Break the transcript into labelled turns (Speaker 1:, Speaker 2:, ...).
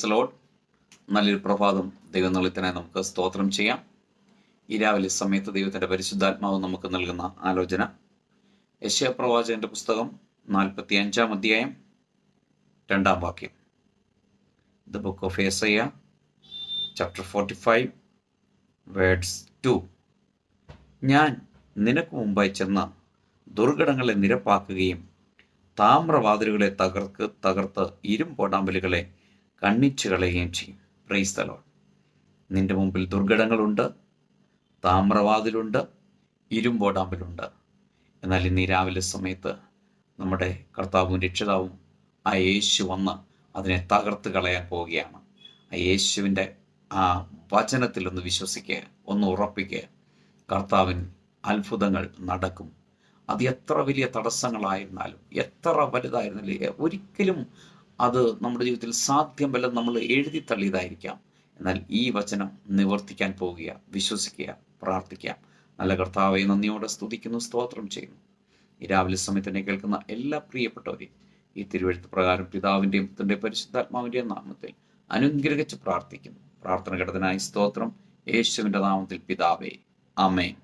Speaker 1: Praise Lord. നല്ലൊരു പ്രഭാതം ദൈവനാമത്തിനായി നമുക്ക് സ്തോത്രം ചെയ്യാം. ഈ രാവിലെ സമയത്ത് ദൈവത്തിൻ്റെ പരിശുദ്ധാത്മാവ് നമുക്ക് നൽകുന്ന ആലോചന യെശയ്യാ പ്രവാചകന്റെ പുസ്തകം 45-ാം അധ്യായം 2-ാം വാക്യം. ദ ബുക്ക് ഓഫ് യെശയ്യാ ചാപ്റ്റർ 45 വേർഡ്സ് 2. ഞാൻ നിനക്ക് മുമ്പായി ചെന്ന് ദുർഘടങ്ങളെ നിരപ്പാക്കുകയും താമ്രവാതിലുകളെ തകർത്ത് ഇരുമ്പൊടാമ്പലുകളെ കണ്ണിച്ചു കളയുകയും ചെയ്യും. Praise the Lord. നിന്റെ മുമ്പിൽ ദുർഘടങ്ങളുണ്ട്, താമ്രവാതിലുണ്ട്, ഇരുമ്പോടാമ്പലുണ്ട്. എന്നാൽ ഇന്ന് ഈ രാവിലെ സമയത്ത് നമ്മുടെ കർത്താവും രക്ഷിതാവും ആ യേശു വന്ന് അതിനെ തകർത്ത് കളയാൻ പോവുകയാണ്. ആ യേശുവിൻ്റെ ആ വചനത്തിൽ ഒന്ന് വിശ്വസിക്കുക, ഒന്ന് ഉറപ്പിക്കുക. കർത്താവിൻ അത്ഭുതങ്ങൾ നടക്കും. അത് എത്ര വലിയ തടസ്സങ്ങളായിരുന്നാലും, എത്ര വലുതായിരുന്നാലും, ഒരിക്കലും അത് നമ്മുടെ ജീവിതത്തിൽ സാധ്യമല്ലെന്ന് നമ്മൾ എഴുതി തള്ളിയതായിരിക്കാം. എന്നാൽ ഈ വചനം നിവർത്തിക്കാൻ പോവുക. വിശ്വസിക്കുക, പ്രാർത്ഥിക്കാം. നല്ല കർത്താവെ നന്ദിയോടെ സ്തുതിക്കുന്നു, സ്തോത്രം ചെയ്യുന്നു. ഈ രാവിലെ സമയത്തിനെ കേൾക്കുന്ന എല്ലാ പ്രിയപ്പെട്ടവരെയും ഈ തിരുവെഴുത്ത് പ്രകാരം പിതാവിൻ്റെയും പുത്രൻ്റെയും പരിശുദ്ധാത്മാവിൻ്റെയും നാമത്തിൽ അനുഗ്രഹിച്ച് പ്രാർത്ഥിക്കുന്നു. പ്രാർത്ഥന ഘടനായി സ്തോത്രം. യേശുവിൻ്റെ നാമത്തിൽ പിതാവേ, ആമേൻ.